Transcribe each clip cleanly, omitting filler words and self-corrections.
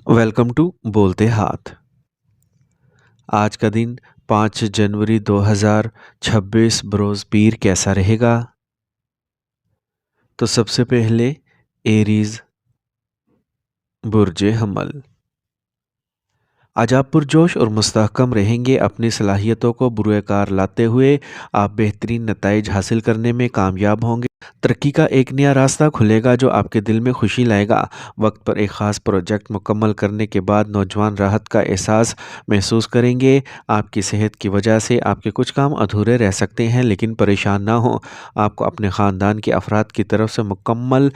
Welcome to बोलते हाथ। आज का दिन 5 जनवरी 2026 बरोज़ पीर कैसा रहेगा? तो सबसे पहले एरीज़ बुर्ज हमल। आज आप पुरजोश और मुस्तहकम रहेंगे। अपनी सलाहियतों को बुरुकार लाते हुए आप बेहतरीन नताइज हासिल करने में कामयाब होंगे। तरक्की का एक नया रास्ता खुलेगा जो आपके दिल में खुशी लाएगा। वक्त पर एक ख़ास प्रोजेक्ट मुकम्मल करने के बाद नौजवान राहत का एहसास महसूस करेंगे। आपकी सेहत की वजह से आपके कुछ काम अधूरे रह सकते हैं, लेकिन परेशान ना हो। आपको अपने ख़ानदान के अफराद की तरफ से मुकम्मल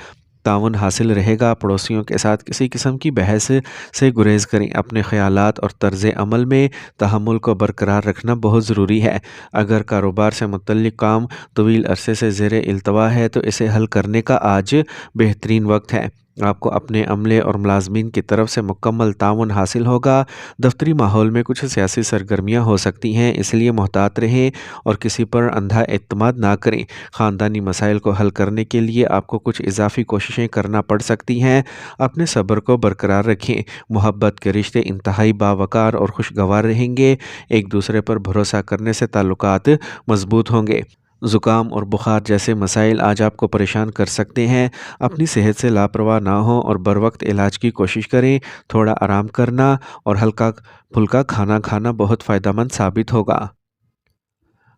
ताउन हासिल रहेगा। पड़ोसियों के साथ किसी किस्म की बहस से गुरेज करें। अपने ख़यालात और तर्ज़ अमल में तहम्मुल को बरकरार रखना बहुत ज़रूरी है। अगर कारोबार से मुतल्लिक़ काम तवील अरसे से ज़ेर इल्तवा है तो इसे हल करने का आज बेहतरीन वक्त है। आपको अपने अमले और मुलाजमीन की तरफ से मुकम्मल ताउन हासिल होगा। दफ्तरी माहौल में कुछ सियासी सरगर्मियाँ हो सकती हैं, इसलिए मोहतात रहें और किसी पर अंधा एतमाद ना करें। ख़ानदानी मसाइल को हल करने के लिए आपको कुछ इजाफी कोशिशें करना पड़ सकती हैं। अपने सब्र को बरकरार रखें। मोहब्बत के रिश्ते इंतहाई बावकार और खुशगवार रहेंगे। एक दूसरे पर भरोसा करने से ताल्लुकात मजबूत होंगे। ज़ुकाम और बुखार जैसे मसाइल आज आपको परेशान कर सकते हैं। अपनी सेहत से लापरवाह ना हो और बर वक्त इलाज की कोशिश करें। थोड़ा आराम करना और हल्का फुल्का खाना खाना बहुत फ़ायदेमंद साबित होगा।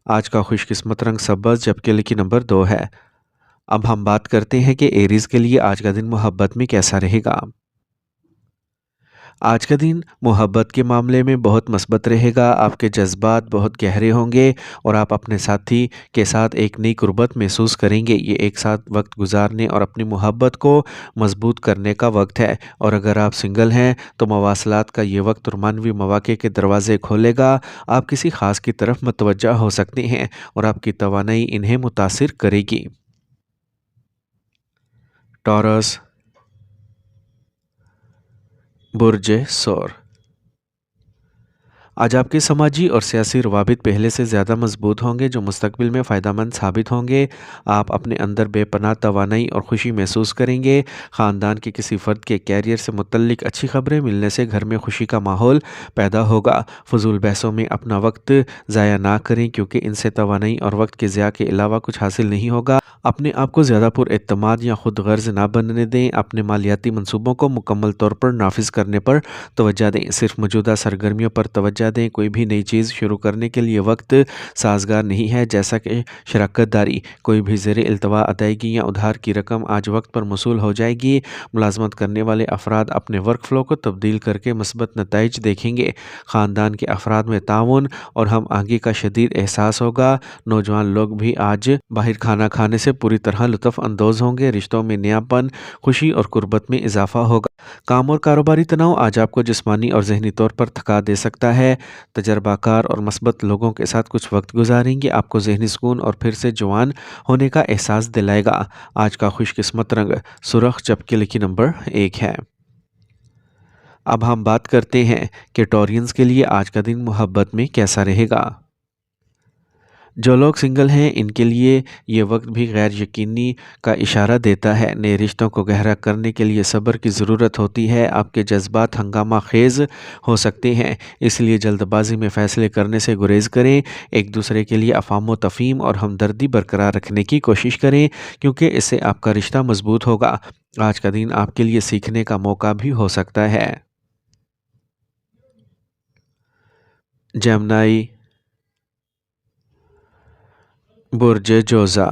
आज का खुशकिस्मत रंग सब्ज़ जबकि लिखी नंबर 2 है। अब हम बात करते हैं कि एरीज़ के लिए आज का दिन मोहब्बत में कैसा रहेगा। आज का दिन मोहब्बत के मामले में बहुत मस्बत रहेगा। आपके जज्बात बहुत गहरे होंगे और आप अपने साथी के साथ एक नई कुर्बत महसूस करेंगे। ये एक साथ वक्त गुजारने और अपनी मोहब्बत को मजबूत करने का वक्त है। और अगर आप सिंगल हैं तो मवासलात का ये वक्त रोमानवी मौक़े के दरवाज़े खोलेगा। आप किसी ख़ास की तरफ मतवज्जा हो सकते हैं और आपकी तवानाई इन्हें मुतासिर करेगी। टॉरस बुर्ज सौर। आज आपके समाजी और सियासी रवाबित पहले से ज़्यादा मजबूत होंगे, जो मुस्तकबिल में फ़ायदेमंद साबित होंगे। आप अपने अंदर बेपनाह तवानाई और ख़ुशी महसूस करेंगे। ख़ानदान के किसी फ़र्द के कैरियर से मुतल्लिक अच्छी खबरें मिलने से घर में खुशी का माहौल पैदा होगा। फ़ुज़ूल बहसों में अपना वक्त ज़ाया ना करें, क्योंकि इनसे तवानाई और वक्त के ज़िया के अलावा कुछ हासिल नहीं होगा। अपने आप को ज़्यादा पुरएतमाद या खुद गर्ज ना बनने दें। अपने मालियाती मंसूबों को मुकम्मल तौर पर नाफिज करने पर तवज्जो दें। सिर्फ मौजूदा सरगर्मियों पर तवज्जो दें। कोई भी नई चीज़ शुरू करने के लिए वक्त साजगार नहीं है, जैसा कि शराकत दारी। कोई भी ज़ेर इल्तवा अदायगी या उधार की रकम आज वक्त पर मसूल हो जाएगी। मुलाजमत करने वाले अफराद अपने वर्क फ़्लो को तब्दील करके मस्बत नताइज देखेंगे। ख़ानदान के अफराद में ताउन और हम आगे का शदीद एहसास होगा। नौजवान लोग भी आज बाहर खाना खाने से पूरी तरह लुत्फ़ अंदोज़ होंगे। रिश्तों में नयापन, खुशी और कुर्बत में इजाफा होगा। काम और कारोबारी तनाव आज आपको जिस्मानी और ज़हनी तौर पर थका दे सकता है। तजर्बाकार और मस्बत लोगों के साथ कुछ वक्त गुजारेंगे। आपको ज़हनी सुकून और फिर से जवान होने का एहसास दिलाएगा। आज का खुशकिस्मत रंग सुर्ख जबकि लिखी नंबर 1 है। अब हम बात करते हैं कि टॉरियंस के लिए आज का दिन मोहब्बत में कैसा रहेगा। जो लोग सिंगल हैं, इनके लिए ये वक्त भी गैर यकीनी का इशारा देता है। नए रिश्तों को गहरा करने के लिए सब्र की ज़रूरत होती है। आपके जज्बात हंगामा खेज़ हो सकते हैं, इसलिए जल्दबाजी में फ़ैसले करने से गुरेज करें। एक दूसरे के लिए अफ़ाम तफ़हीम और हमदर्दी बरकरार रखने की कोशिश करें, क्योंकि इससे आपका रिश्ता मजबूत होगा। आज का दिन आपके लिए सीखने का मौका भी हो सकता है। जेमिनी बुर्ज जोज़ा।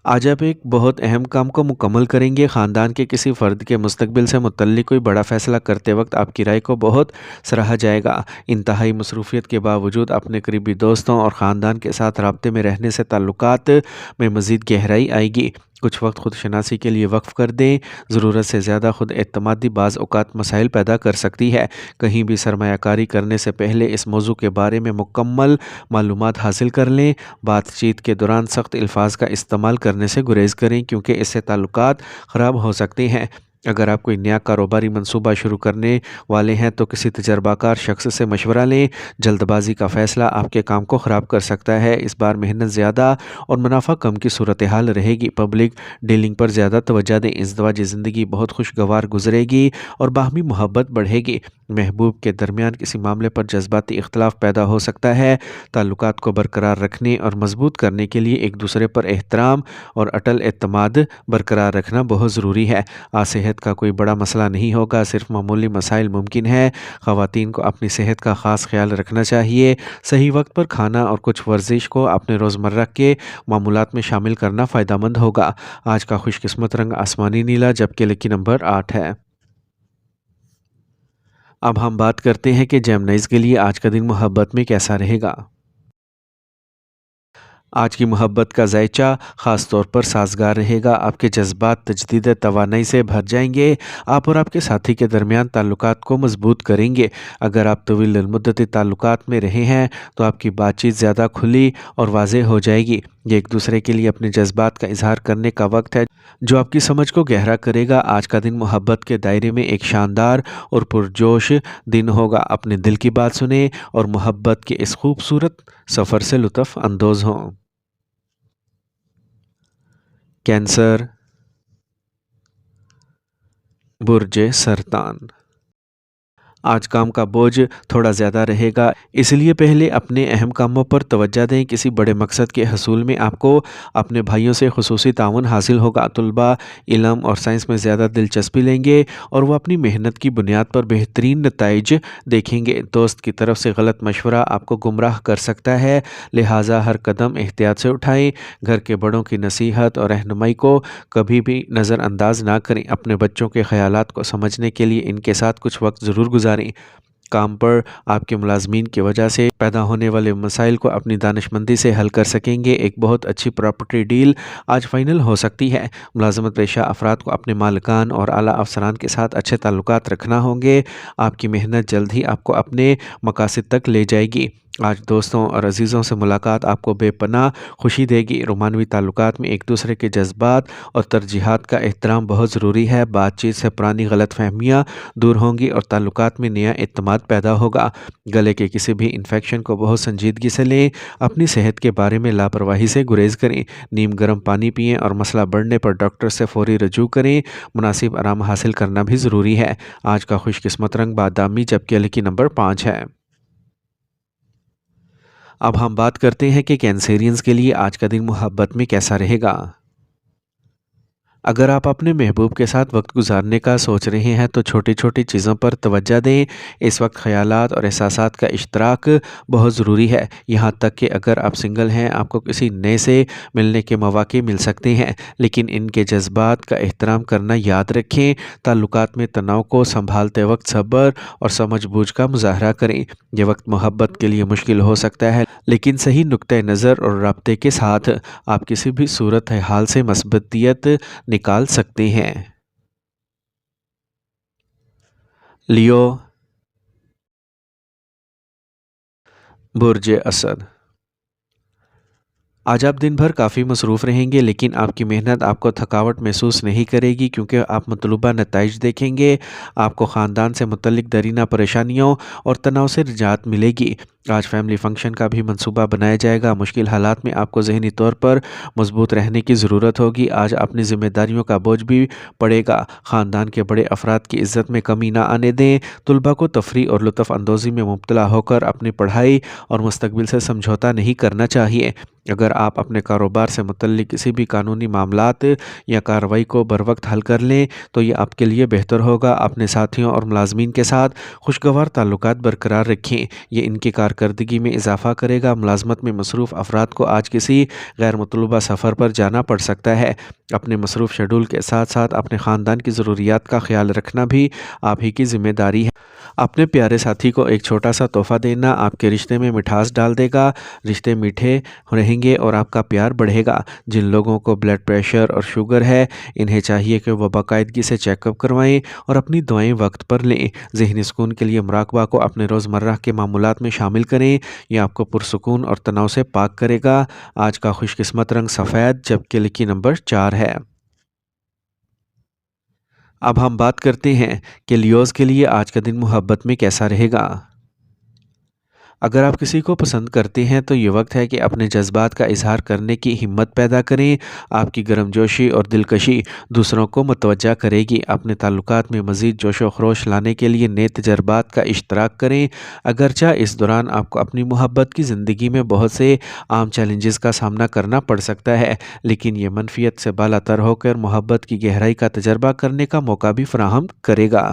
आज आप एक बहुत अहम काम को मुकम्मल करेंगे। ख़ानदान के किसी फ़र्द के मुस्तकबिल से मुतल्लिक़ कोई बड़ा फ़ैसला करते वक्त आपकी राय को बहुत सराहा जाएगा। इंतहाई मसरूफ़ियत के बावजूद अपने करीबी दोस्तों और ख़ानदान के साथ राब्ते में रहने से ताल्लुकात में मज़ीद गहराई आएगी। कुछ वक्त खुद शनासी के लिए वक्फ़ कर दें। ज़रूरत से ज़्यादा खुद एतमादी बाज़ औक़ात मसाइल पैदा कर सकती है। कहीं भी सरमायाकारी करने से पहले इस मौजू के बारे में मुकम्मल मालूमात हासिल कर लें। बातचीत के दौरान सख्त अल्फाज का इस्तेमाल करने से गुरेज करें, क्योंकि इससे ताल्लुकात ख़राब हो सकते हैं। اگر آپ کوئی نیا کاروباری منصوبہ شروع کرنے والے ہیں تو کسی تجربہ کار شخص سے مشورہ لیں۔ جلد بازی کا فیصلہ آپ کے کام کو خراب کر سکتا ہے۔ اس بار محنت زیادہ اور منافع کم کی صورتحال رہے گی۔ پبلک ڈیلنگ پر زیادہ توجہ دیں۔ ازدواجی زندگی بہت خوشگوار گزرے گی اور باہمی محبت بڑھے گی۔ محبوب کے درمیان کسی معاملے پر جذباتی اختلاف پیدا ہو سکتا ہے۔ تعلقات کو برقرار رکھنے اور مضبوط کرنے کے لیے ایک دوسرے پر احترام اور اٹل اعتماد برقرار رکھنا بہت ضروری ہے۔ صحت کا کوئی بڑا مسئلہ نہیں ہوگا، صرف معمولی مسائل ممکن ہے۔ خواتین کو اپنی صحت کا خاص خیال رکھنا چاہیے۔ صحیح وقت پر کھانا اور کچھ ورزش کو اپنے روزمرہ کے معمولات میں شامل کرنا فائدہ مند ہوگا۔ آج کا خوش قسمت رنگ آسمانی نیلا جبکہ لکی نمبر 8 ہے۔ اب ہم بات کرتے ہیں کہ جیمنائز کے لیے آج کا دن محبت میں کیسا رہے گا۔ آج کی محبت کا ذائچہ خاص طور پر سازگار رہے گا۔ آپ کے جذبات تجدید توانائی سے بھر جائیں گے۔ آپ اور آپ کے ساتھی کے درمیان تعلقات کو مضبوط کریں گے۔ اگر آپ طویل المدتی تعلقات میں رہے ہیں تو آپ کی بات چیت زیادہ کھلی اور واضح ہو جائے گی۔ یہ ایک دوسرے کے لیے اپنے جذبات کا اظہار کرنے کا وقت ہے جو آپ کی سمجھ کو گہرا کرے گا۔ آج کا دن محبت کے دائرے میں ایک شاندار اور پرجوش دن ہوگا۔ اپنے دل کی بات سنیں اور محبت کے اس خوبصورت سفر سے لطف اندوز ہوں۔ کینسر، برج سرطان۔ آج کام کا بوجھ تھوڑا زیادہ رہے گا، اس لیے پہلے اپنے اہم کاموں پر توجہ دیں۔ کسی بڑے مقصد کے حصول میں آپ کو اپنے بھائیوں سے خصوصی تعاون حاصل ہوگا۔ طلباء علم اور سائنس میں زیادہ دلچسپی لیں گے اور وہ اپنی محنت کی بنیاد پر بہترین نتائج دیکھیں گے۔ دوست کی طرف سے غلط مشورہ آپ کو گمراہ کر سکتا ہے، لہٰذا ہر قدم احتیاط سے اٹھائیں۔ گھر کے بڑوں کی نصیحت اور رہنمائی کو کبھی بھی نظر انداز نہ کریں۔ اپنے بچوں کے خیالات کو سمجھنے کے لیے ان کے ساتھ کچھ وقت ضرور گزاریں۔ کام پر آپ کے ملازمین کی وجہ سے پیدا ہونے والے مسائل کو اپنی دانشمندی سے حل کر سکیں گے۔ ایک بہت اچھی پراپرٹی ڈیل آج فائنل ہو سکتی ہے۔ ملازمت پیشہ افراد کو اپنے مالکان اور اعلیٰ افسران کے ساتھ اچھے تعلقات رکھنا ہوں گے۔ آپ کی محنت جلد ہی آپ کو اپنے مقاصد تک لے جائے گی۔ آج دوستوں اور عزیزوں سے ملاقات آپ کو بے پناہ خوشی دے گی۔ رومانوی تعلقات میں ایک دوسرے کے جذبات اور ترجیحات کا احترام بہت ضروری ہے۔ بات چیت سے پرانی غلط فہمیاں دور ہوں گی اور تعلقات میں نیا اعتماد پیدا ہوگا۔ گلے کے کسی بھی انفیکشن کو بہت سنجیدگی سے لیں۔ اپنی صحت کے بارے میں لاپرواہی سے گریز کریں۔ نیم گرم پانی پئیں اور مسئلہ بڑھنے پر ڈاکٹر سے فوری رجوع کریں۔ مناسب آرام حاصل کرنا بھی ضروری ہے۔ آج کا خوش قسمت رنگ بادامی جبکہ لکی نمبر 5 ہے۔ اب ہم بات کرتے ہیں کہ کینسیرینز کے لیے آج کا دن محبت میں کیسا رہے گا۔ اگر آپ اپنے محبوب کے ساتھ وقت گزارنے کا سوچ رہے ہیں تو چھوٹی چھوٹی چیزوں پر توجہ دیں۔ اس وقت خیالات اور احساسات کا اشتراک بہت ضروری ہے۔ یہاں تک کہ اگر آپ سنگل ہیں آپ کو کسی نئے سے ملنے کے مواقع مل سکتے ہیں، لیکن ان کے جذبات کا احترام کرنا یاد رکھیں۔ تعلقات میں تناؤ کو سنبھالتے وقت صبر اور سمجھ بوجھ کا مظاہرہ کریں۔ یہ وقت محبت کے لیے مشکل ہو سکتا ہے، لیکن صحیح نقطۂ نظر اور رابطے کے ساتھ آپ کسی بھی صورت حال سے مثبتیت نکال سکتے ہیں۔ لیو، برج اسد۔ آج آپ دن بھر کافی مصروف رہیں گے، لیکن آپ کی محنت آپ کو تھکاوٹ محسوس نہیں کرے گی کیونکہ آپ مطلوبہ نتائج دیکھیں گے۔ آپ کو خاندان سے متعلق دیرینہ پریشانیوں اور تناؤ سے نجات ملے گی۔ آج فیملی فنکشن کا بھی منصوبہ بنایا جائے گا۔ مشکل حالات میں آپ کو ذہنی طور پر مضبوط رہنے کی ضرورت ہوگی۔ آج اپنی ذمہ داریوں کا بوجھ بھی پڑے گا۔ خاندان کے بڑے افراد کی عزت میں کمی نہ آنے دیں۔ طلباء کو تفریح اور لطف اندوزی میں مبتلا ہو کر اپنی پڑھائی اور مستقبل سے سمجھوتا نہیں کرنا چاہیے۔ اگر آپ اپنے کاروبار سے متعلق کسی بھی قانونی معاملات یا کارروائی کو بروقت حل کر لیں تو یہ آپ کے لیے بہتر ہوگا۔ اپنے ساتھیوں اور ملازمین کے ساتھ خوشگوار تعلقات برقرار رکھیں، یہ ان کی کارکردگی میں اضافہ کرے گا۔ ملازمت میں مصروف افراد کو آج کسی غیر مطلوبہ سفر پر جانا پڑ سکتا ہے۔ اپنے مصروف شیڈول کے ساتھ ساتھ اپنے خاندان کی ضروریات کا خیال رکھنا بھی آپ ہی کی ذمہ داری ہے۔ اپنے پیارے ساتھی کو ایک چھوٹا سا تحفہ دینا آپ کے رشتے میں مٹھاس ڈال دے گا۔ رشتے میٹھے رہیں گے اور آپ کا پیار بڑھے گا۔ جن لوگوں کو بلڈ پریشر اور شوگر ہے انہیں چاہیے کہ وہ باقاعدگی سے چیک اپ کروائیں اور اپنی دعائیں وقت پر لیں۔ ذہنی سکون کے لیے مراقبہ کو اپنے روزمرہ کے معمولات میں شامل کریں، یہ آپ کو پرسکون اور تناؤ سے پاک کرے گا۔ آج کا خوش قسمت رنگ سفید جبکہ لکی نمبر 4 ہے۔ अब हम बात करते हैं कि लियोज़ के लिए आज का दिन मोहब्बत में कैसा रहेगा। अगर आप किसी को पसंद करते हैं तो ये वक्त है कि अपने जज्बात का इजहार करने की हिम्मत पैदा करें। आपकी गर्मजोशी और दिलकशी दूसरों को मुतवज्जा करेगी। अपने ताल्लुकात में मज़ीद जोश व खरोश लाने के लिए नए तजर्बात का इश्तराक करें। अगरचा इस दौरान आपको अपनी मोहब्बत की ज़िंदगी में बहुत से आम चैलेंजेस का सामना करना पड़ सकता है, लेकिन ये मनफियत से बालातर होकर मोहब्बत की गहराई का तजर्बा करने का मौका भी फराहम करेगा।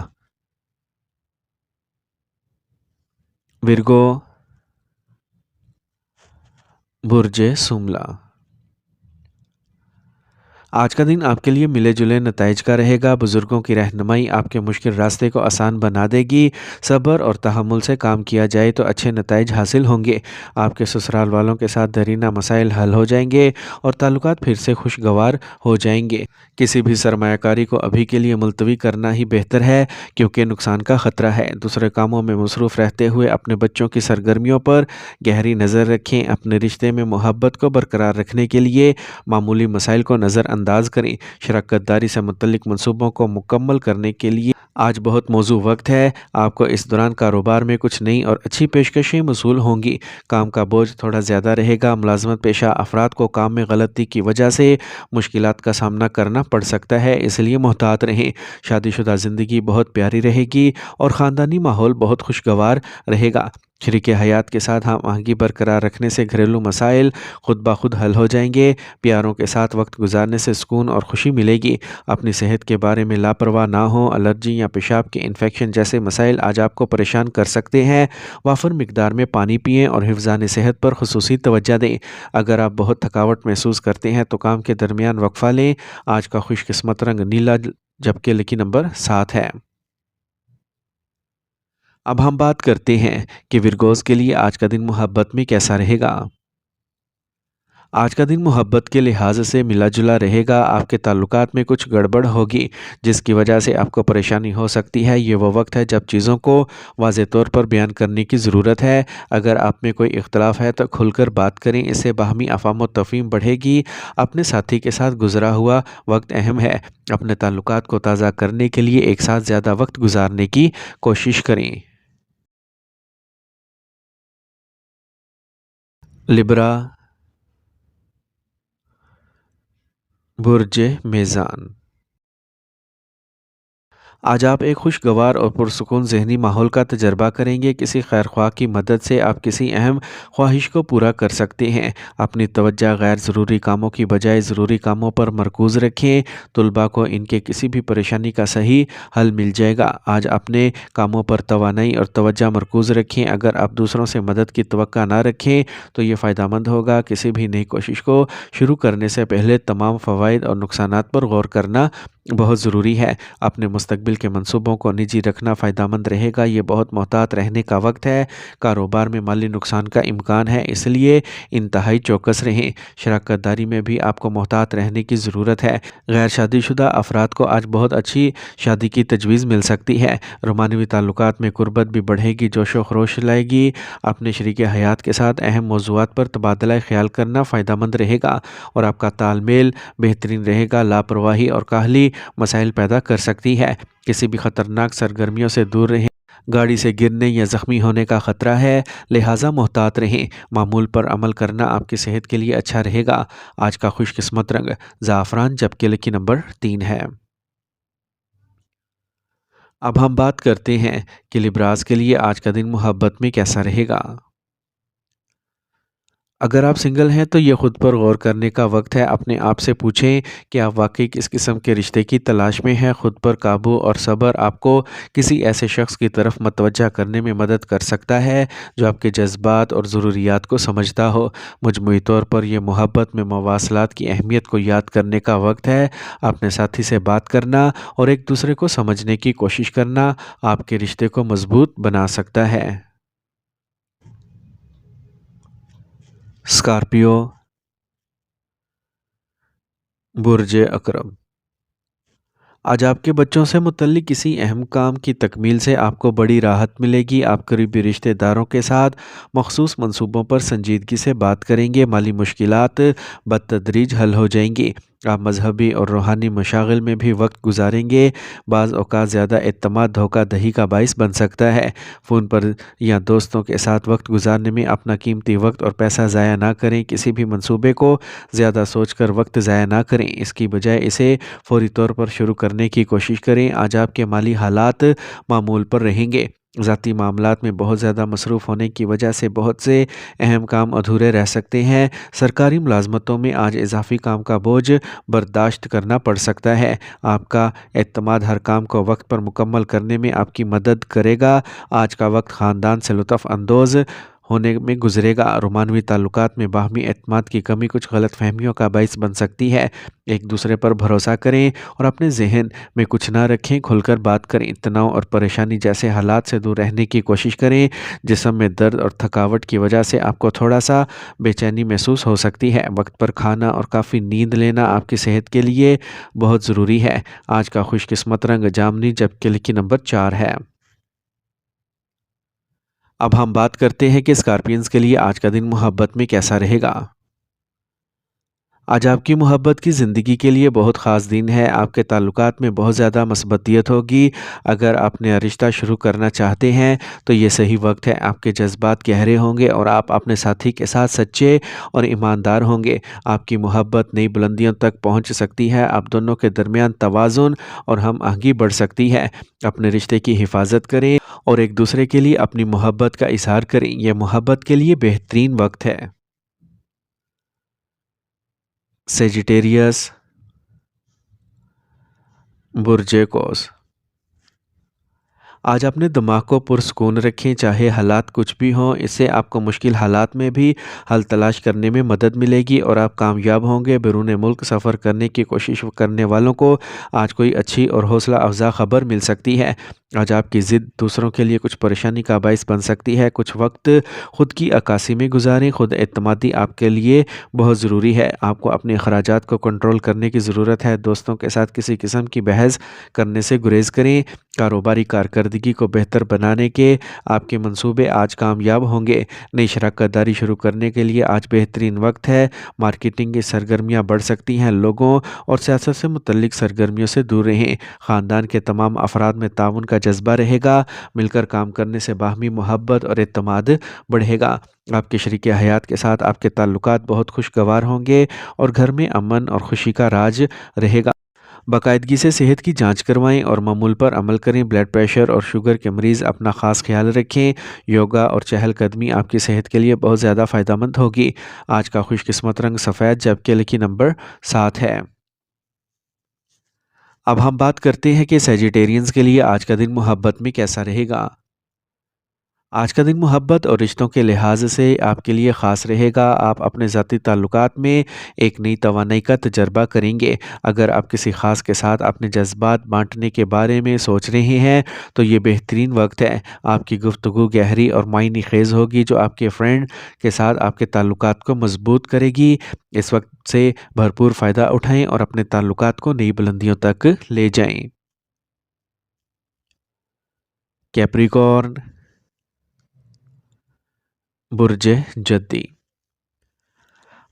विरगो, बुर्ज सुमला। आज का दिन आपके लिए मिले-जुले नताइज का रहेगा। बुज़ुर्गों की रहनुमाई आपके मुश्किल रास्ते को आसान बना देगी। सब्र और तहम्मुल से काम किया जाए तो अच्छे नताइज हासिल होंगे। आपके ससुराल वालों के साथ दरीना मसाइल हल हो जाएंगे और ताल्लुकात फिर से खुशगवार हो जाएंगे। किसी भी सरमायाकारी को अभी के लिए मुलतवी करना ही बेहतर है, क्योंकि नुकसान का ख़तरा है। दूसरे कामों में मसरूफ़ रहते हुए अपने बच्चों की सरगर्मियों पर गहरी नज़र रखें। अपने रिश्ते में मोहब्बत को बरकरार रखने के लिए मामूली मसाइल को नज़रअंदाज करें। शराकतदारी से मुतल्लिक मंसूबों को मुकम्मल करने के लिए आज बहुत मौजू वक्त है। आपको इस दौरान कारोबार में कुछ नई और अच्छी पेशकशें मसूल होंगी। काम का बोझ थोड़ा ज़्यादा रहेगा। मुलाजमत पेशा अफराद को काम में गलती की वजह से मुश्किलात का सामना करना पड़ सकता है, इसलिए मोहतात रहें। शादीशुदा ज़िंदगी बहुत प्यारी रहेगी और ख़ानदानी माहौल बहुत खुशगवार रहेगा। शरीके हयात के साथ हम आहंगी बरकरार रखने से घरेलू मसाइल खुद ब खुद हल हो जाएंगे। प्यारों के साथ वक्त गुजारने से सुकून और खुशी मिलेगी। अपनी सेहत के बारे में लापरवाह ना हो। एलर्जी या पेशाब के इन्फेक्शन जैसे मसाइल आज आपको परेशान कर सकते हैं। वाफर मिकदार में पानी पिएँ और हिफ्ज़ान सेहत पर खुसूसी तवज्जो दें। अगर आप बहुत थकावट महसूस करते हैं तो काम के दरमियान वक्फा लें। आज का खुशकिस्मत रंग नीला जबकि लकी नंबर 7 है। अब हम बात करते हैं कि विरगोज़ के लिए आज का दिन मोहब्बत में कैसा रहेगा। आज का दिन मोहब्बत के लिहाज से मिला-जुला रहेगा। आपके ताल्लुकात में कुछ गड़बड़ होगी, जिसकी वजह से आपको परेशानी हो सकती है। ये वो वक्त है जब चीज़ों को वाज़ेह तौर पर बयान करने की ज़रूरत है। अगर आप में कोई इख्तलाफ है तो खुलकर बात करें, इससे बाहमी अफ़ाम व तफ़हीम बढ़ेगी। अपने साथी के साथ गुज़रा हुआ वक्त अहम है। अपने ताल्लुकात को ताज़ा करने के लिए एक साथ ज़्यादा वक्त गुजारने की कोशिश करें। लिब्रा, बुर्ज मेज़ान। आज आप एक खुशगवार और पुरसुकून ज़हनी माहौल का तजर्बा करेंगे। किसी खैरख्वाह की मदद से आप किसी अहम ख्वाहिश को पूरा कर सकते हैं। अपनी तवज्जो गैर ज़रूरी कामों की बजाय ज़रूरी कामों पर मरकूज़ रखें। तुलबा को इनके किसी भी परेशानी का सही हल मिल जाएगा। आज अपने कामों पर तवानाई और तवज्जो मरकूज़ रखें। अगर आप दूसरों से मदद की तवक्का ना रखें तो ये फ़ायदेमंद होगा। किसी भी नई कोशिश को शुरू करने से पहले तमाम फ़वाइद और नुकसानात पर गौर करना बहुत ज़रूरी है। अपने मुस्तकबिल के मंसूबों को निजी रखना फ़ायदेमंद रहेगा। ये बहुत मोहतात रहने का वक्त है। कारोबार में माली नुकसान का इम्कान है, इसलिए इंतहाई चौकस रहें। शराकतदारी में भी आपको मोहतात रहने की ज़रूरत है। गैर शादीशुदा अफराद को आज बहुत अच्छी शादी की तजवीज़ मिल सकती है। रोमानवी ताल्लुकात में कुर्बत भी बढ़ेगी, जोशो खरोश लाएगी। अपने शरीके हयात के साथ अहम मौज़ूआत पर तबादला ख्याल करना फ़ायदेमंद रहेगा और आपका तालमेल बेहतरीन रहेगा। लापरवाही और काहली मसाइल पैदा कर सकती है। किसी भी ख़तरनाक सरगर्मियों से दूर रहें। गाड़ी से गिरने या ज़ख्मी होने का ख़तरा है, लिहाजा मोहतात रहें। मामूल पर अमल करना आपकी सेहत के लिए अच्छा रहेगा। आज का खुशकिस्मत रंग ज़ाफ़रान जबकि लकी नंबर 3 है। अब हम बात करते हैं कि लिब्रास के लिए आज का दिन मोहब्बत में कैसा रहेगा। अगर आप सिंगल हैं तो ये ख़ुद पर गौर करने का वक्त है। अपने आप से पूछें कि आप वाकई किस किस्म के रिश्ते की तलाश में हैं। ख़ुद पर काबू और सब्र आपको किसी ऐसे शख्स की तरफ मतवज्जा करने में मदद कर सकता है जो आपके जज्बात और ज़रूरियात को समझता हो। मजमूई तौर पर यह मोहब्बत में मवासलात की अहमियत को याद करने का वक्त है। अपने साथी से बात करना और एक दूसरे को समझने की कोशिश करना आपके रिश्ते को मजबूत बना सकता है। स्कॉर्पियो, बुर्ज अकरम। आज आपके बच्चों से मुतल्लिक किसी अहम काम की तकमील से आपको बड़ी राहत मिलेगी। आप करीबी रिश्तेदारों के साथ मखसूस मंसूबों पर संजीदगी से बात करेंगे। माली मुश्किलात बतदरीज हल हो जाएंगी। آپ مذہبی اور روحانی مشاغل میں بھی وقت گزاریں گے۔ بعض اوقات زیادہ اعتماد دھوکہ دہی کا باعث بن سکتا ہے۔ فون پر یا دوستوں کے ساتھ وقت گزارنے میں اپنا قیمتی وقت اور پیسہ ضائع نہ کریں۔ کسی بھی منصوبے کو زیادہ سوچ کر وقت ضائع نہ کریں، اس کی بجائے اسے فوری طور پر شروع کرنے کی کوشش کریں۔ آج آپ کے مالی حالات معمول پر رہیں گے۔ ذاتی معاملات میں بہت زیادہ مصروف ہونے کی وجہ سے بہت سے اہم کام ادھورے رہ سکتے ہیں۔ سرکاری ملازمتوں میں آج اضافی کام کا بوجھ برداشت کرنا پڑ سکتا ہے۔ آپ کا اعتماد ہر کام کو وقت پر مکمل کرنے میں آپ کی مدد کرے گا۔ آج کا وقت خاندان سے لطف اندوز ہونے میں گزرے گا۔ رومانوی تعلقات میں باہمی اعتماد کی کمی کچھ غلط فہمیوں کا باعث بن سکتی ہے۔ ایک دوسرے پر بھروسہ کریں اور اپنے ذہن میں کچھ نہ رکھیں، کھل کر بات کریں۔ تناؤ اور پریشانی جیسے حالات سے دور رہنے کی کوشش کریں۔ جسم میں درد اور تھکاوٹ کی وجہ سے آپ کو تھوڑا سا بے چینی محسوس ہو سکتی ہے۔ وقت پر کھانا اور کافی نیند لینا آپ کی صحت کے لیے بہت ضروری ہے۔ آج کا خوش قسمت رنگ جامنی جبکہ لکی نمبر 4 ہے۔ اب ہم بات کرتے ہیں کہ اسکارپینز کے لیے آج کا دن محبت میں کیسا رہے گا۔ آج آپ کی محبت کی زندگی کے لیے بہت خاص دن ہے۔ آپ کے تعلقات میں بہت زیادہ مثبتیت ہوگی۔ اگر آپ نیا رشتہ شروع کرنا چاہتے ہیں تو یہ صحیح وقت ہے۔ آپ کے جذبات گہرے ہوں گے اور آپ اپنے ساتھی کے ساتھ سچے اور ایماندار ہوں گے۔ آپ کی محبت نئی بلندیوں تک پہنچ سکتی ہے۔ آپ دونوں کے درمیان توازن اور ہم آہنگی بڑھ سکتی ہے۔ اپنے رشتے کی حفاظت کریں اور ایک دوسرے کے لیے اپنی محبت کا اظہار کریں۔ یہ محبت کے لیے بہترین وقت ہے۔ سیجیٹیریس، برج قوس، آج اپنے دماغ کو پرسکون رکھیں، چاہے حالات کچھ بھی ہوں۔ اس سے آپ کو مشکل حالات میں بھی حل تلاش کرنے میں مدد ملے گی اور آپ کامیاب ہوں گے۔ بیرون ملک سفر کرنے کی کوشش کرنے والوں کو آج کوئی اچھی اور حوصلہ افزا خبر مل سکتی ہے۔ آج آپ کی ضد دوسروں کے لیے کچھ پریشانی کا باعث بن سکتی ہے۔ کچھ وقت خود کی عکاسی میں گزاریں۔ خود اعتمادی آپ کے لیے بہت ضروری ہے۔ آپ کو اپنے اخراجات کو کنٹرول کرنے کی ضرورت ہے۔ دوستوں کے ساتھ کسی قسم کی بحث کرنے سے گریز کریں۔ کاروباری کارکردگی کو بہتر بنانے کے آپ کے منصوبے آج کامیاب ہوں گے۔ نئی شراکت داری شروع کرنے کے لیے آج بہترین وقت ہے۔ مارکیٹنگ کی سرگرمیاں بڑھ سکتی ہیں۔ لوگوں اور سیاست سے متعلق سرگرمیوں سے دور رہیں۔ خاندان کے تمام افراد میں تعاون کا جذبہ رہے گا۔ مل کر کام کرنے سے باہمی محبت اور اعتماد بڑھے گا۔ آپ کے شریک حیات کے ساتھ آپ کے تعلقات بہت خوشگوار ہوں گے اور گھر میں امن اور خوشی کا راج رہے گا۔ باقاعدگی سے صحت کی جانچ کروائیں اور معمول پر عمل کریں۔ بلڈ پریشر اور شوگر کے مریض اپنا خاص خیال رکھیں۔ یوگا اور چہل قدمی آپ کی صحت کے لیے بہت زیادہ فائدہ مند ہوگی۔ آج کا خوش قسمت رنگ سفید جبکہ لکی نمبر 7 ہے۔ اب ہم بات کرتے ہیں کہ سیجیٹیرینز کے لیے آج کا دن محبت میں کیسا رہے گا۔ آج کا دن محبت اور رشتوں کے لحاظ سے آپ کے لیے خاص رہے گا۔ آپ اپنے ذاتی تعلقات میں ایک نئی توانائی کا تجربہ کریں گے۔ اگر آپ کسی خاص کے ساتھ اپنے جذبات بانٹنے کے بارے میں سوچ رہے ہیں تو یہ بہترین وقت ہے۔ آپ کی گفتگو گہری اور معنی خیز ہوگی جو آپ کے فرینڈ کے ساتھ آپ کے تعلقات کو مضبوط کرے گی۔ اس وقت سے بھرپور فائدہ اٹھائیں اور اپنے تعلقات کو نئی بلندیوں تک لے جائیں۔ کیپریکارن، برج جدی،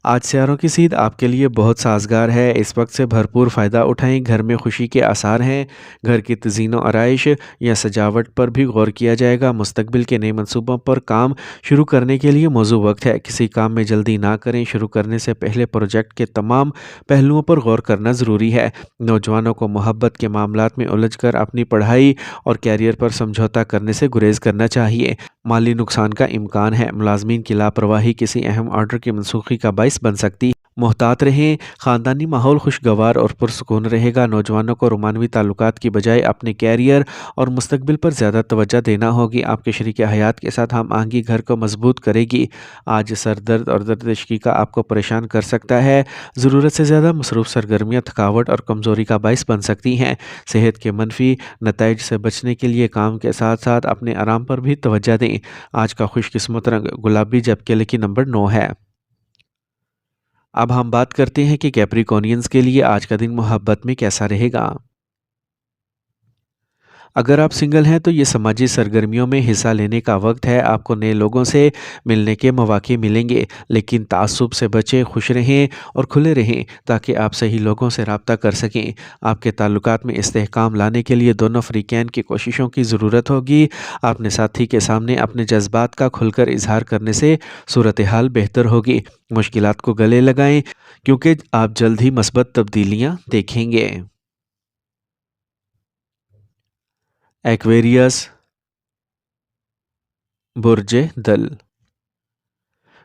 آج سیاروں کی سیدھ آپ کے لیے بہت سازگار ہے۔ اس وقت سے بھرپور فائدہ اٹھائیں۔ گھر میں خوشی کے آثار ہیں۔ گھر کی تزئین و آرائش یا سجاوٹ پر بھی غور کیا جائے گا۔ مستقبل کے نئے منصوبوں پر کام شروع کرنے کے لیے موزوں وقت ہے۔ کسی کام میں جلدی نہ کریں۔ شروع کرنے سے پہلے پروجیکٹ کے تمام پہلوؤں پر غور کرنا ضروری ہے۔ نوجوانوں کو محبت کے معاملات میں الجھ کر اپنی پڑھائی اور کیریئر پر سمجھوتہ کرنے سے گریز کرنا چاہیے۔ مالی نقصان کا امکان ہے۔ ملازمین کی لاپرواہی کسی اہم آرڈر کی منسوخی کا باعث بن سکتی ہے۔ محتاط رہیں۔ خاندانی ماحول خوشگوار اور پرسکون رہے گا۔ نوجوانوں کو رومانوی تعلقات کی بجائے اپنے کیریئر اور مستقبل پر زیادہ توجہ دینا ہوگی۔ آپ کے شریک حیات کے ساتھ ہم آہنگی گھر کو مضبوط کرے گی۔ آج سر درد اور درد عشقی کا آپ کو پریشان کر سکتا ہے۔ ضرورت سے زیادہ مصروف سرگرمیاں تھکاوٹ اور کمزوری کا باعث بن سکتی ہیں۔ صحت کے منفی نتائج سے بچنے کے لیے کام کے ساتھ ساتھ اپنے آرام پر بھی توجہ دیں۔ آج کا خوش قسمت رنگ گلابی جبکہ لکی نمبر 9 ہے۔ اب ہم بات کرتے ہیں کہ کیپریکونینز کے لیے آج کا دن محبت میں کیسا رہے گا۔ अगर आप सिंगल हैं तो ये समाजी सरगर्मियों में हिस्सा लेने का वक्त है। आपको नए लोगों से मिलने के मौके मिलेंगे, लेकिन ताज्जुब से बचें, खुश रहें और खुले रहें ताकि आप सही लोगों से रब्ता कर सकें। आपके ताल्लुकात में इस्तेहकाम लाने के लिए दोनों फ़रीक़ैन की कोशिशों की ज़रूरत होगी। अपने साथी के सामने अपने जज्बात का खुलकर इजहार करने से सूरत हाल बेहतर होगी। मुश्किलात को गले लगाएं, क्योंकि आप जल्द ही मस्बत तब्दीलियाँ देखेंगे। एक्वेरियस, बुर्ज दल।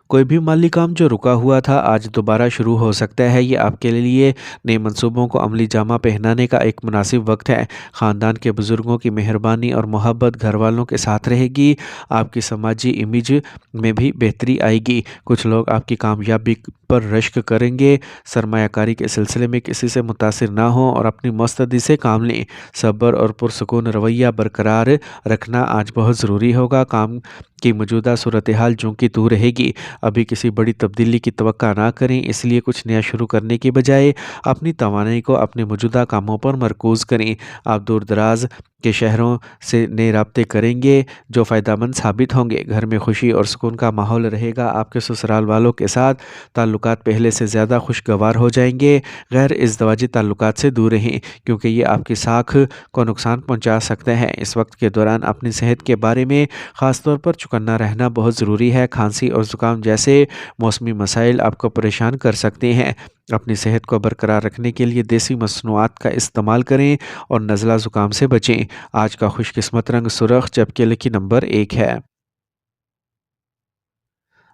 कोई भी माली काम जो रुका हुआ था आज दोबारा शुरू हो सकता है। ये आपके लिए नए मंसूबों को अमली जामा पहनाने का एक मुनासिब वक्त है। ख़ानदान के बुज़ुर्गों की मेहरबानी और मोहब्बत घर वालों के साथ रहेगी। आपकी समाजी इमेज में भी बेहतरी आएगी। कुछ लोग आपकी कामयाबी पर रश्क करेंगे। सरमायाकारी के सिलसिले में किसी से मुतासिर ना हो और अपनी मुस्तैदी से काम लें। सब्र और पुरसकून रवैया बरकरार रखना आज बहुत ज़रूरी होगा। काम की मौजूदा सूरत हाल जो कि तू रहेगी। अभी किसी बड़ी तब्दीली की तवक्का ना करें, इसलिए कुछ नया शुरू करने की बजाय अपनी तवानाई को अपने मौजूदा कामों पर मरकूज़ करें। आप दूर दराज के शहरों से नए राब्ते करेंगे जो फ़ायदेमंद साबित होंगे। घर में खुशी और सुकून का माहौल रहेगा। आपके ससुराल वालों के साथ ताल्लुकात पहले से ज़्यादा खुशगवार हो जाएंगे। गैर इज़्दवाजी ताल्लुकात से दूर रहें, क्योंकि ये आपकी साख को नुकसान पहुंचा सकते हैं। इस वक्त के दौरान अपनी सेहत के बारे में ख़ास तौर पर चौकन्ना रहना बहुत ज़रूरी है। खांसी और ज़ुकाम जैसे मौसमी मसाइल आपको परेशान कर सकते हैं। अपनी सेहत को बरकरार रखने के लिए देसी मसनूआत का इस्तेमाल करें और नज़ला ज़ुकाम से बचें। आज का खुशकिस्मत रंग सुर्ख, जबकि लकी नंबर 1 है।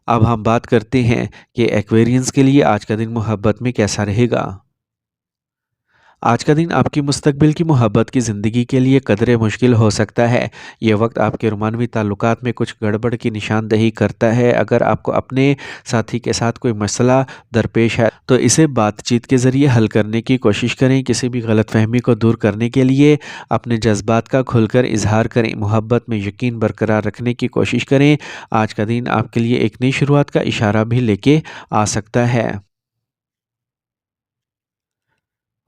अब हम बात करते हैं कि एक्वेरियंस के लिए आज का दिन मोहब्बत में कैसा रहेगा। आज का दिन आपकी मुस्तकबिल की मोहब्बत की ज़िंदगी के लिए कदरे मुश्किल हो सकता है। ये वक्त आपके रोमानवी ताल्लुकात में कुछ गड़बड़ की निशानदही करता है। अगर आपको अपने साथी के साथ कोई मसला दरपेश है तो इसे बातचीत के ज़रिए हल करने की कोशिश करें। किसी भी गलतफहमी को दूर करने के लिए अपने जज्बात का खुलकर इजहार करें। मोहब्बत में यकीन बरकरार रखने की कोशिश करें। आज का दिन आपके लिए एक नई शुरुआत का इशारा भी लेके आ सकता है।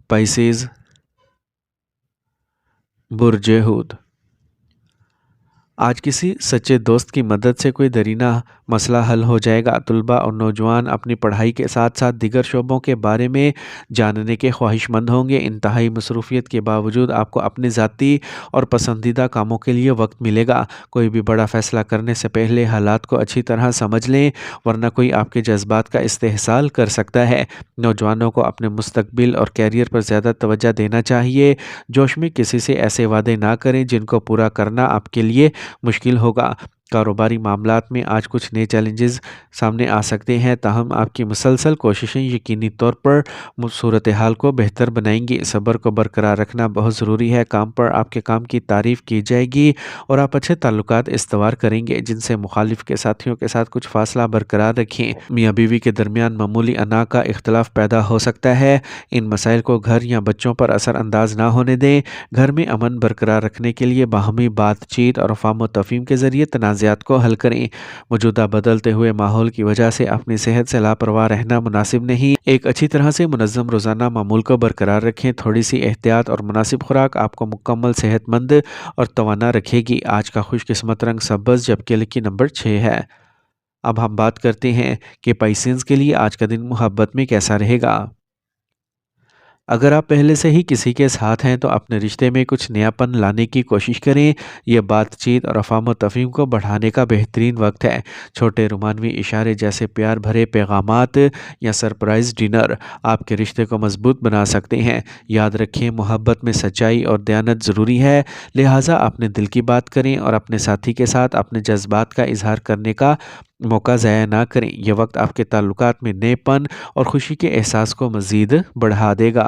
पाइसेस, बुर्ज हूद। आज किसी सच्चे दोस्त की मदद से कोई दरीना मसला हल हो जाएगा। तुलबा और नौजवान अपनी पढ़ाई के साथ साथ दीगर शोबों के बारे में जानने के ख्वाहिशमंद होंगे। इंतहाई मसरूफियत के बावजूद आपको अपने ज़ाती और पसंदीदा कामों के लिए वक्त मिलेगा। कोई भी बड़ा फ़ैसला करने से पहले हालात को अच्छी तरह समझ लें, वरना कोई आपके जज्बात का इस्तेहसाल कर सकता है। नौजवानों को अपने मुस्तकबिल और कैरियर पर ज़्यादा तवज्जो देना चाहिए। जोश में किसी से ऐसे वादे ना करें जिनको पूरा करना आपके लिए मुश्किल होगा। कारोबारी मामलात में आज कुछ नए चैलेंजेस सामने आ सकते हैं, ताहम आपकी मुसलसल कोशिशें यकीनी तौर पर सूरत हाल को बेहतर बनाएंगी। सब्र को बरकरार रखना बहुत ज़रूरी है। काम पर आपके काम की तारीफ़ की जाएगी और आप अच्छे ताल्लुकात इस्तवार करेंगे। जिनसे मुखालिफ के साथियों के साथ कुछ फासला बरकरार रखें। मियाँ बीवी के दरमियान मामूली अना का इख्तलाफ पैदा हो सकता है। इन मसाइल को घर या बच्चों पर असरअंदाज ना होने दें। घर में अमन बरकरार रखने के लिए बाहमी बातचीत और फ़ाहम व तफ़हीम के ज़रिए तनाज़ात को हल करें। मौजूदा बदलते हुए माहौल की वजह से अपनी सेहत से लापरवाह रहना मुनासिब नहीं। एक अच्छी तरह से मुनज़्ज़म रोज़ाना मामूल को बरकरार रखें। थोड़ी सी एहतियात और मुनासिब खुराक आपको मुकम्मल सेहतमंद और तवाना रखेगी। आज का खुशकिस्मत रंग सब्ज़, जबकि लकी नंबर 6 है। अब हम बात करते हैं कि पाइसेंस के लिए आज का दिन मोहब्बत में कैसा रहेगा। अगर आप पहले से ही किसी के साथ हैं तो अपने रिश्ते में कुछ नयापन लाने की कोशिश करें। यह बातचीत और अफ़ाम तफ़हीम को बढ़ाने का बेहतरीन वक्त है। छोटे रोमानवी इशारे जैसे प्यार भरे पैगामात या सरप्राइज़ डिनर आपके रिश्ते को मजबूत बना सकते हैं। याद रखें, मोहब्बत में सच्चाई और दयानत ज़रूरी है, लिहाजा अपने दिल की बात करें और अपने साथी के साथ अपने जज्बात का इजहार करने का मौका ज़ाया ना करें। यह वक्त आपके ताल्लुकात में नेपन और खुशी के एहसास को मज़ीद बढ़ा देगा।